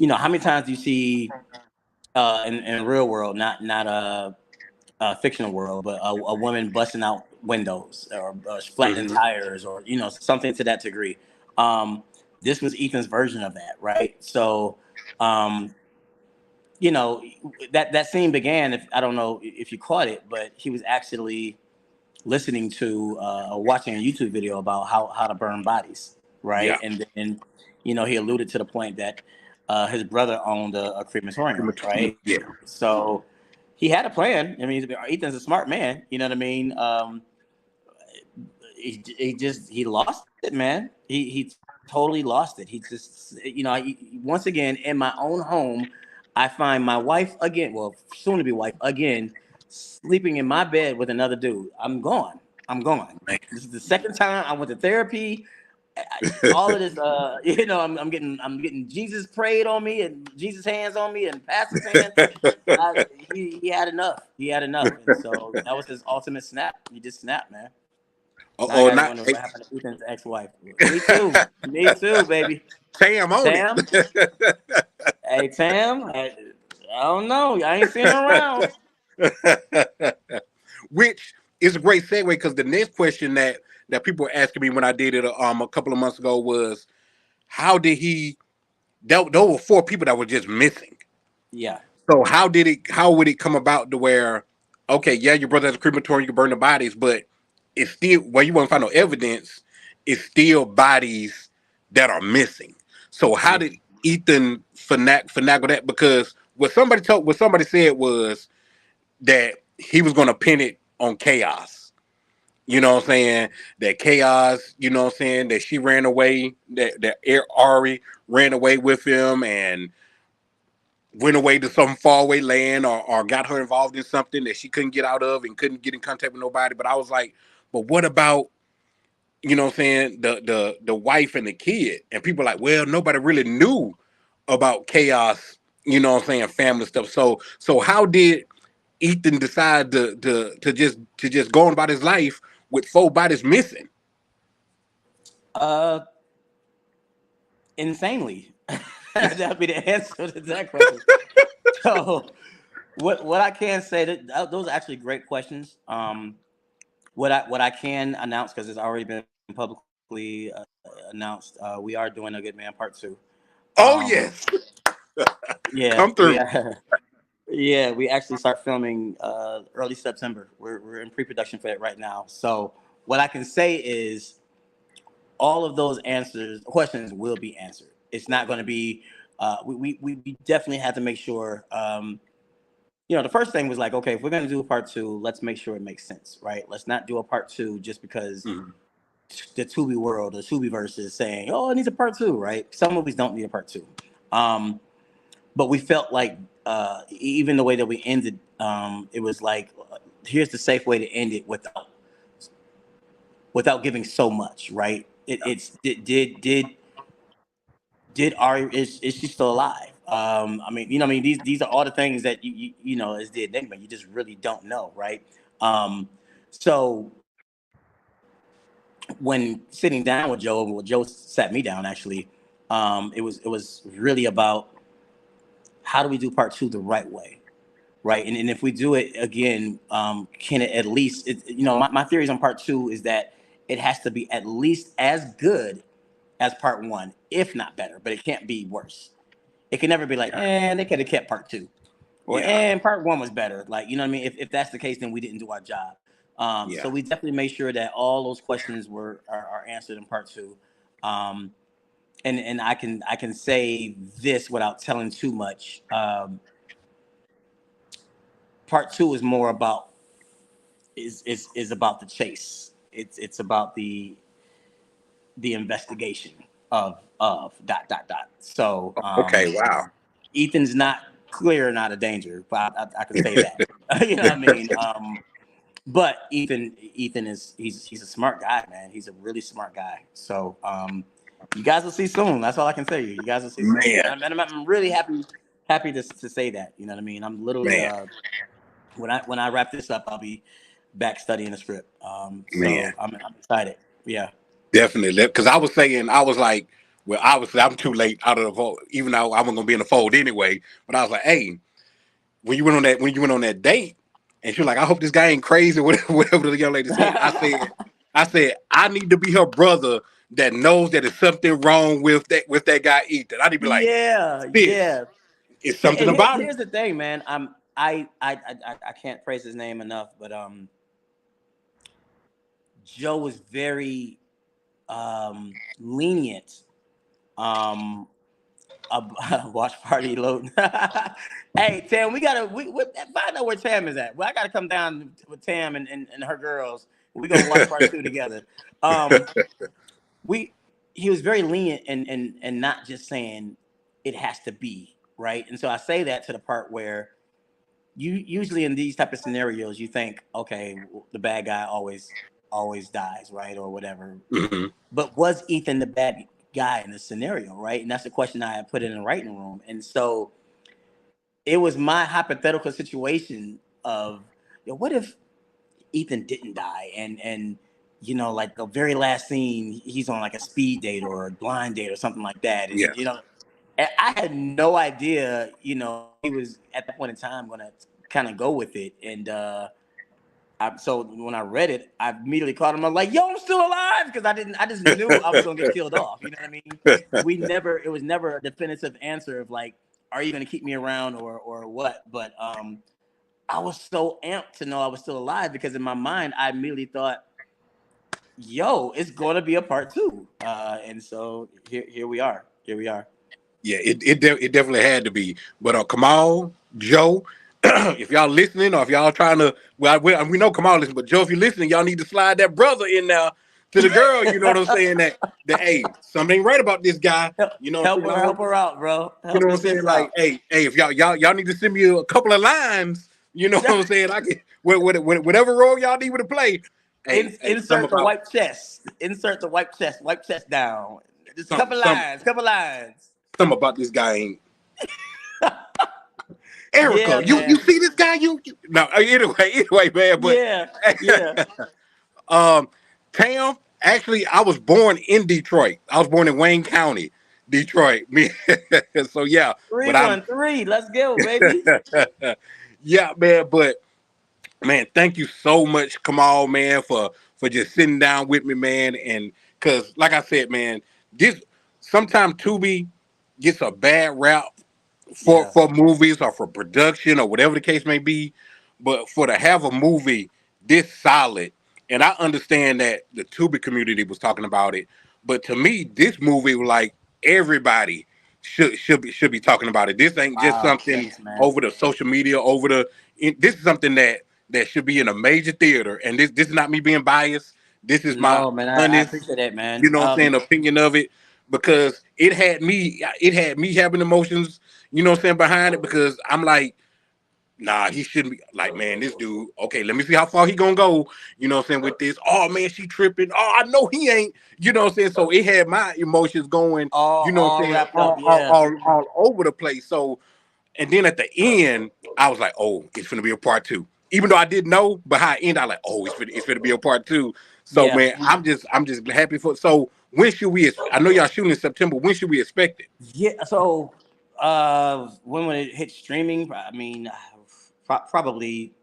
how many times do you see in real world, not a fictional world, but a woman busting out windows or flattening Hmm. tires or something to that degree. Um, this was Ethan's version of that, right? So, um, you know, that scene began. If I don't know if you caught it, but he was actually listening to or watching a YouTube video about how to burn bodies, right? Yeah. And then he alluded to the point that his brother owned a crematorium, right? Yeah. So he had a plan. I mean, Ethan's a smart man. You know what I mean? He lost it, man. He totally lost it. He just once again in my own home, I find my wife again, well, soon to be wife again, sleeping in my bed with another dude. I'm gone. I'm gone. Man. This is the second time I went to therapy. All of this, I'm getting Jesus prayed on me and Jesus hands on me and pastor's hands. He had enough. He had enough, and so that was his ultimate snap. He just snapped, man. Now I Oh, gotta not wonder what happened to Ethan's ex-wife. Me too. Me too, baby. Tam on it. Tam. Hey, Tam. I don't know. I ain't seen her around. Which it's a great segue because the next question that people were asking me when I did it a couple of months ago was how did he? There were four people that were just missing. Yeah. So how did it? How would it come about to where, okay, yeah, your brother has a crematorium, you can burn the bodies, but it's still where you won't find no evidence. It's still bodies that are missing. So how Yeah. did Ethan finagle that? Because what somebody said was that he was going to pin it on chaos. You know what I'm saying? That chaos. You know what I'm saying? That she ran away. That Ari ran away with him and went away to some faraway land or got her involved in something that she couldn't get out of and couldn't get in contact with nobody. But I was like, but what about, you know what I'm saying, the wife and the kid? And people are like, well, nobody really knew about chaos, you know what I'm saying, family stuff. So how did Ethan decide to just go on about his life with four bodies missing? Uh, Insanely. That'd be the answer to that question. So, what I can say those are actually great questions. What I can announce, because it's already been publicly announced, we are doing a Good Man Part Two. Oh Um, yes. yeah, Come through. yeah, we actually start filming early September. We're in pre-production for it right now. So what I can say is all of those answers questions will be answered. It's not going to be. We definitely had to make sure. The first thing was like, okay, if we're going to do a part two, let's make sure it makes sense, right? Let's not do a part two just because Mhm. the Tubi world, the Tubi verse is saying, oh, it needs a part two, right? Some movies don't need a part two. Um, but we felt like even the way that we ended, it was like, here's the safe way to end it without giving so much, right? It's did Ari is she still alive? I mean, these are all the things that is the enigma. You just really don't know, right? So when sitting down with Joe, well, Joe sat me down actually. It was really about how do we do part two the right way, right? And if we do it again, can it at least? My theories on part two is that it has to be at least as good as part one, if not better, but it can't be worse. It can never be like, they could have kept part two, or Yeah. part one was better. Like, you know what I mean? If that's the case, then we didn't do our job. So Yeah. we definitely made sure that all those questions are answered in part two. Um, and I can say this without telling too much. Part two is more about is about the chase. It's about the investigation of dot dot dot. So Okay. Wow. Ethan's not clear and out of danger, but I can say that. You know what I mean? But Ethan is he's a smart guy, man. He's a really smart guy. So you guys will see soon. That's all I can say. You guys will see soon, Man. and I'm really happy to say that. You know what I mean? I'm literally Man. when I wrap this up, I'll be back studying the script. Man. So I'm excited. Yeah. Definitely, because I was saying, I was like, well, obviously I'm too late out of the fold, even though I wasn't gonna be in the fold anyway. But I was like, hey, when you went on that date, and she was like, I hope this guy ain't crazy, whatever the young lady said. I said, I need to be her brother that knows that there's something wrong with that guy Ethan. I need to be like, Yeah, sis, yeah. it's something And here's about him. here's the thing, man. I can't praise his name enough, but Joe was very lenient. Um, Watch party loading. Hey Tam, we find out where Tam is at. Well, I gotta come down with Tam and her girls. We gonna watch part two together. Um, we he was very lenient and not just saying it has to be right. And so I say that to the part where you usually in these type of scenarios you think, okay, the bad guy always dies, right, or whatever. Hmm. But was Ethan the bad guy in this scenario, right? And that's the question I had put in the writing room. And so it was my hypothetical situation of, what if Ethan didn't die, and like the very last scene, he's on like a speed date or a blind date or something like that, Yeah. and I had no idea, he was at that point in time gonna kind of go with it, and So when I read it, I immediately called him. I'm like, "Yo, I'm still alive," because I just knew I was gonna get killed off. You know what I mean? It was never a definitive answer of like, "Are you gonna keep me around or what?" But I was so amped to know I was still alive because in my mind, I immediately thought, "Yo, it's gonna be a part two." And so here we are. Here we are. Yeah, it definitely had to be. But Kamal, Joe, if y'all listening or if y'all trying to, well, we know Kamal listen, but Joe, if you're listening, y'all need to slide that brother in there to the girl. You know what I'm saying? That hey, something ain't right about this guy. You know what I'm saying? I Help hope her out, bro. you know Help what I'm this saying. sis Like, out. hey, if y'all need to send me a couple of lines. You know what I'm saying? I can whatever role y'all need me to play. Hey, some Insert the about white chest. Insert the white chest. Wipe chest down. Just a some couple some lines. Couple lines. some about this guy ain't. Erica, Yeah, you man. see this guy? You no. Anyway, man. But Yeah, yeah. um, Tam. Actually, I was born in Detroit. I was born in Wayne County, Detroit. Me, so yeah. But I'm 313. Let's go, baby. yeah, man. But man, thank you so much, Kamal, man, for just sitting down with me, man. And because, like I said, man, this sometimes Tubi gets a bad rap Yeah. for movies or for production or whatever the case may be. But for to have a movie this solid, and I understand that the Tubi community was talking about it, but to me, this movie was like everybody should be talking about it. This ain't just Wow. something Thanks, man. over the social media, this is something that should be in a major theater. And this is not me being biased. This is my No, man. I honest, appreciate that, you man. know what I'm saying, opinion of it because it had me having emotions, you know what I'm saying, behind it because I'm like, nah, he shouldn't be like, man, this dude, okay, let me see how far he gonna go, you know what I'm saying, with this. Oh man, she tripping. Oh, I know he ain't, you know what I'm saying. So it had my emotions going, you know what I'm All saying, wrapped up. Yeah. all over the place. So and then at the end, I was like, oh, it's gonna be a part two. Even though I didn't know, but how I end, I like, oh, it's gonna be a part two. So Yeah. man, I'm just happy for. So when should we? I know y'all shooting in September. When should we expect it? Yeah. So, when would it hit streaming? I mean, probably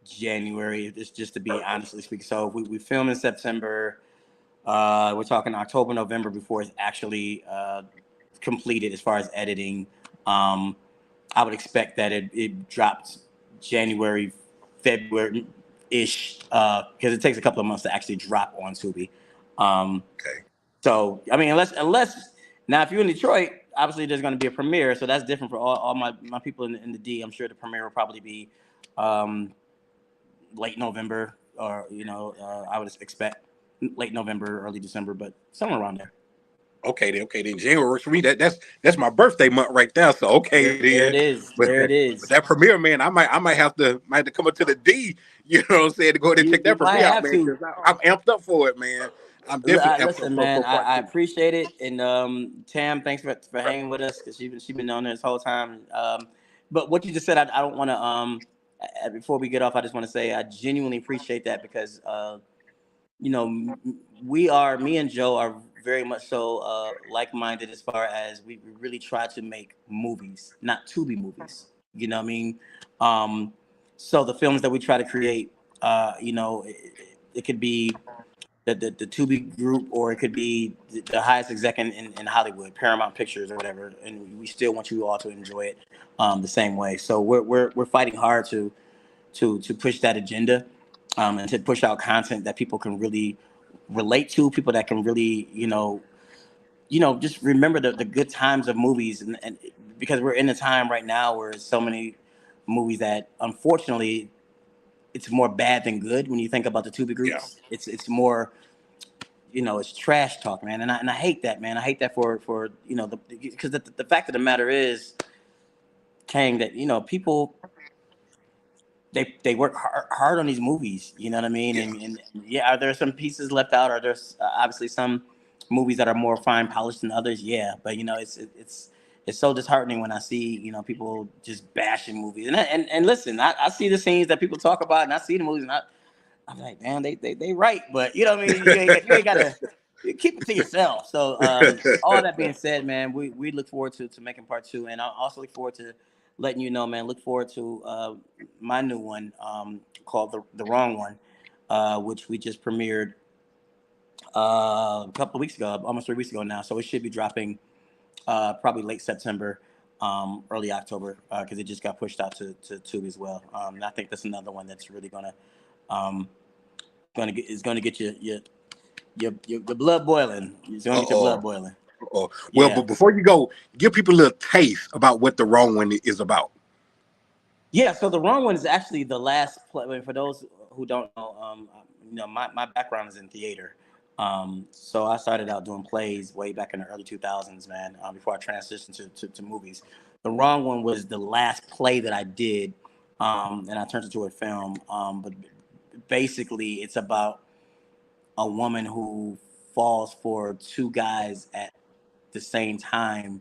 January. Just to be honestly speaking. So we film in September. We're talking October, November before it's actually completed as far as editing. Um, I would expect that it drops January, February ish, because it takes a couple of months to actually drop on Tubi. Um, Okay. so I mean, unless now if you're in Detroit, obviously there's going to be a premiere, so that's different for all my people in the D. I'm sure the premiere will probably be um, late November, or I would expect late November, early December, but somewhere around there. Okay then. January works for me. That's my birthday month right there. So okay There then. it is. But There it but is. that premiere, man, I might have to come up to the D. You know what I'm saying, to go ahead and check You that might premiere out, have man. to. Because I'm amped up for it, man. I'm definitely amped up Listen, for man, part I two. appreciate it, and Tam, thanks for hanging with us because she been on there this whole time. But what you just said, I don't want to before we get off, I just want to say I genuinely appreciate that because me and Joe are very much so like minded as far as we really try to make movies, not to be movies. You know what I mean? Um, so the films that we try to create, it could be the Tubi group, or it could be the highest exec in Hollywood, Paramount Pictures or whatever, and we still want you all to enjoy it the same way. So we're fighting hard to push that agenda, and to push out content that people can really relate to, people that can really just remember the good times of movies, and because we're in a time right now where so many movies that unfortunately it's more bad than good when you think about the Tubi Yeah. groups. It's more it's trash talk, man, and I hate that, man. I hate that for because the fact of the matter is, Kang, that people they work hard on these movies. You know what I mean? Yeah. And yeah, are there some pieces left out? Are there obviously some movies that are more fine polished than others? Yeah, but it's so disheartening when I see people just bashing movies. And listen, I see the scenes that people talk about, and I see the movies, and I'm like, man, they right, but you know what I mean. You ain't gotta you keep it to yourself. So all that being said, man, we look forward to making part two, and I also look forward to letting you know, man. Look forward to my new one called the Wrong One, which we just premiered a couple of weeks ago, almost 3 weeks ago now. So it should be dropping probably late September, early October, because it just got pushed out to Tubi as well. And I think that's another one that's really um, gonna get your blood boiling. It's gonna Uh get your oh. blood boiling. Well, Yeah. but before you go, give people a little taste about what the wrong one is about. Yeah, so the Wrong One is actually the last play. I mean, for those who don't know, my background is in theater. So I started out doing plays way back in the early 2000s, man, before I transitioned to movies. The Wrong One was the last play that I did, and I turned it into a film. But basically, it's about a woman who falls for two guys at the same time,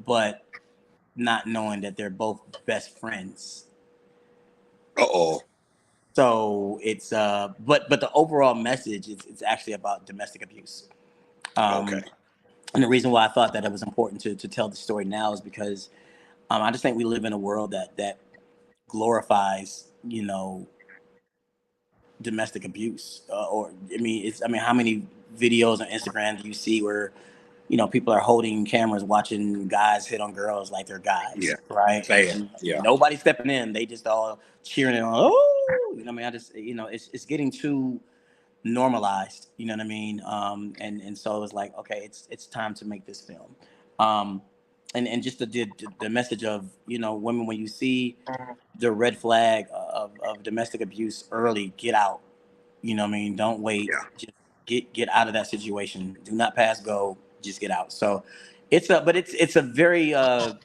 but not knowing that they're both best friends. Uh oh. So it's but the overall message is it's actually about domestic abuse. Okay. Um, and the reason why I thought that it was important to tell the story now is because I just think we live in a world that glorifies, domestic abuse. Or I mean, how many videos on Instagram do you see where people are holding cameras watching guys hit on girls like they're Yeah. guys, right? Sad. And Yeah. nobody's stepping in. They just all cheering it on. Oh, I mean, I just it's getting too normalized. You know what I mean? And so it's like, okay, it's time to make this film. Um, and just the message of women, when you see the red flag of domestic abuse early, get out. You know what I mean? Don't wait. Yeah. Just get out of that situation. Do not pass go. Just get out. So it's a very how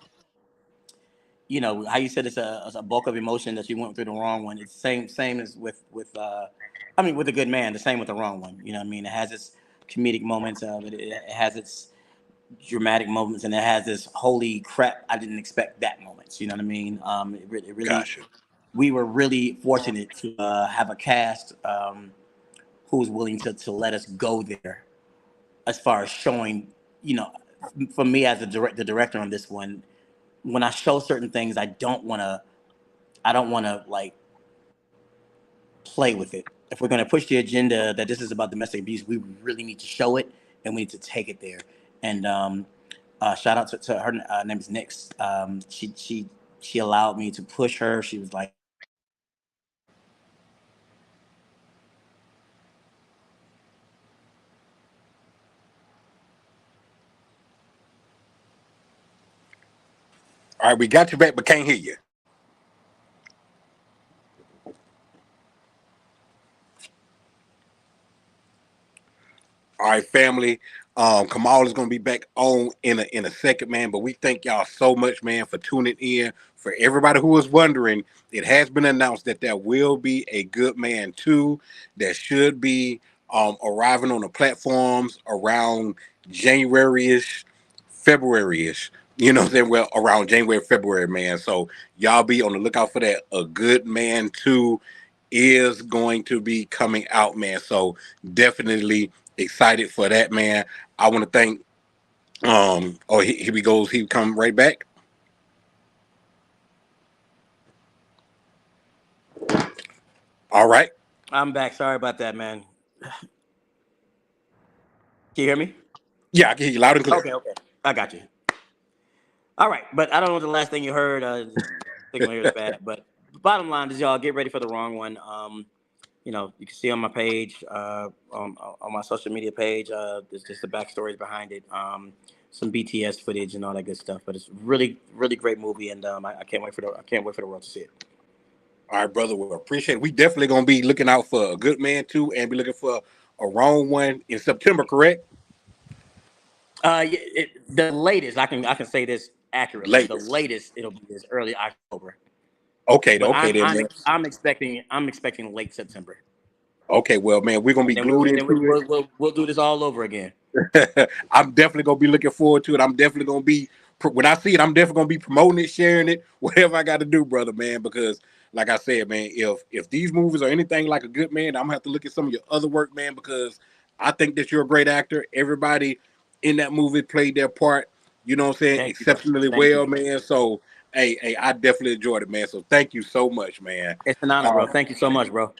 you said it's a bulk of emotion that you went through the wrong one. It's same as with with a good man. The same with the wrong one. You know what I mean? It has its comedic moments. It has its dramatic moments, and it has this holy crap, I didn't expect that moments. You know what I mean? It really Gotcha. we were really fortunate to have a cast who was willing to let us go there as far as showing, you know, for me as the director on this one, when I show certain things, I don't want to like play with it. If we're going to push the agenda that this is about domestic abuse, we really need to show it and we need to take it there. And shout out to her. Name is Nix. She allowed me to push her. She was like, "Hey, man, let's do this. Let's do this." And All right, we got you back, but can't hear you. All right, family. Kamal is gonna be back on in a second, man. But we thank y'all so much, man, for tuning in. For everybody who was wondering, it has been announced that there will be a Good Man 2 that should be arriving on the platforms around January-ish, February-ish. You know what I'm saying? Well, around January, February, man. So y'all be on the lookout for that. A Good Man 2 is going to be coming out, man. So definitely excited for that, man. I want to thank oh, here he goes. He come right back. All right. I'm back. Sorry about that, man. Can you hear me? Yeah, I can hear you loud and clear. Okay, okay. I got you. All right, but I don't know what the last thing you heard. Signal here is bad, but bottom line is, y'all get ready for the wrong one. You can see on my page, on my social media page, there's just the backstories behind it, some BTS footage and all that good stuff. But it's really, really great movie, and I can't wait for the world to see it. All right, brother. We appreciate it. We definitely gonna be looking out for a Good Man 2 and be looking for a wrong one in September, correct? The latest I can say this accurately. The Latest. latest it'll be is early October, Okay, but okay then, man. I'm expecting late September, Okay, well, man, we're gonna be and then glued into we'll do this all over again. it. I'm definitely gonna be looking forward to it. I'm definitely gonna be when I see it. I'm definitely gonna be promoting it, sharing it, whatever I got to do, brother, man. Because, like I said, man, if these movies are anything like a Good Man, I'm gonna have to look at some of your other work, man. Because I think that you're a great actor. Everybody in that movie played their part. You know what I'm saying? Thank you, brother. Exceptionally Thank you. well, man. So Hey, I definitely enjoyed it, man. So thank you so much, man. It's an honor, bro. Um, Thank you so much, bro.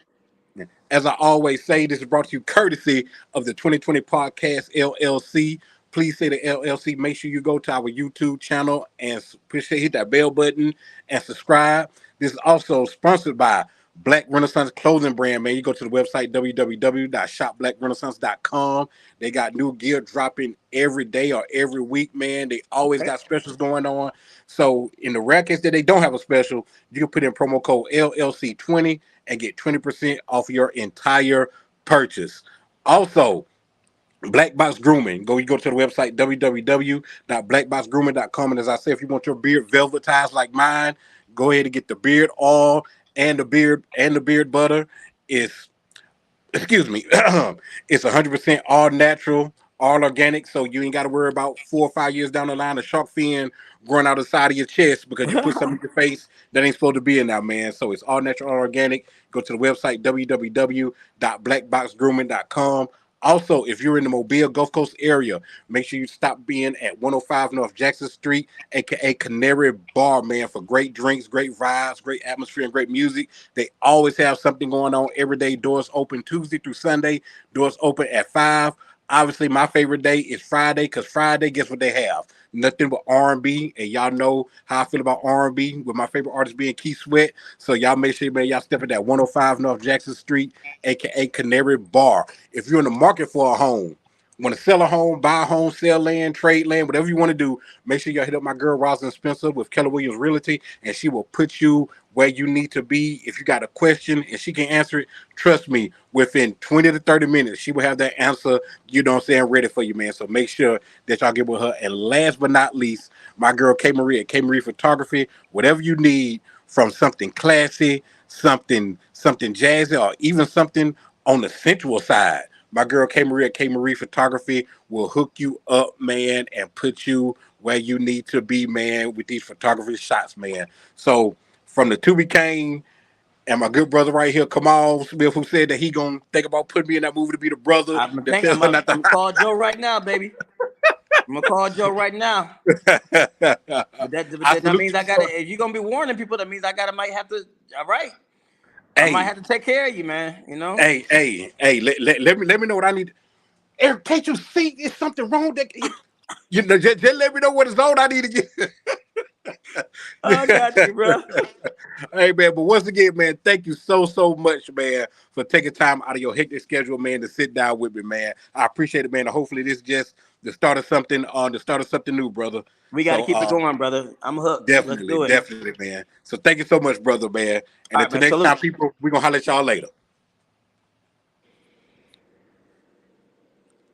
As I always say, this is brought to you courtesy of the 2020 Podcast LLC. Please say the LLC. Make sure you go to our YouTube channel and hit that bell button and subscribe. This is also sponsored by Black Renaissance Clothing Brand, man. You go to the website www.shopblackrenaissance.com. They got new gear dropping every day or every week, man. They always Okay. got specials going on. So in the rare case that they don't have a special, you can put in promo code LLC20 and get 20% off your entire purchase. Also, Black Box Grooming. You go to the website www.blackboxgrooming.com. And as I said, if you want your beard velvetized like mine, go ahead and get the beard oil and the beard butter. It's excuse me, it's 100% all natural, all organic. So you ain't got to worry about 4 or 5 years down the line a shark fin growing out of the side of your chest because you put something in your face that ain't supposed to be in there, man. So it's all natural, all organic. Go to the website www.blackboxgrooming.com. Also, if you're in the Mobile Gulf Coast area, make sure you stop being at 105 North Jackson Street, aka Canary Bar, man, for great drinks, great vibes, great atmosphere, and great music. They always have something going on every day. Doors open Tuesday through Sunday. Doors open at 5. Obviously, my favorite day is Friday because Friday, guess what they have? Nothing but R&B, and y'all know how I feel about R&B with my favorite artist being Keith Sweat. So y'all make sure, man, y'all step at that 105 North Jackson Street, aka Canary Bar. If you're in the market for a home, want to sell a home, buy a home, sell land, trade land, whatever you want to do, make sure y'all hit up my girl Rosalind Spencer with Keller Williams Realty, and she will put you where you need to be. If you got a question and she can answer it, trust me, within 20 to 30 minutes, she will have that answer, you know what I'm saying, ready for you, man. So make sure that y'all get with her. And last but not least, my girl K Marie at K Marie Photography, whatever you need from something classy, something jazzy, or even something on the sensual side. My girl K Marie at K Marie Photography will hook you up, man, and put you where you need to be, man, with these photography shots, man. So from the Tubi Kane and my good brother right here, Kamal Smith, who said that he gonna think about putting me in that movie to be the brother I'm gonna that think tell her not I'm gonna call Joe right now, baby. I'm gonna call Joe right now. But I then that salute means you, I gotta. sir. If you're gonna be warning people, that means I gotta might have to. All right, I might Hey, have to take care of you, man. You know. hey, let me know what I need. Eric, can't you see it's something wrong? That you know, just let me know what it's on. I need to get. I got you, bro. Hey man, but once again, man, thank you so much, man, for taking time out of your hectic schedule, man, to sit down with me, man. I appreciate it, man. And hopefully this is just the start of something new, brother. We got to So keep it going, brother. I'm hooked. Let's definitely, do it. definitely, man. So thank you so much, brother, man. And All right, until man. next time, Salute. people, we're gonna holler at y'all later.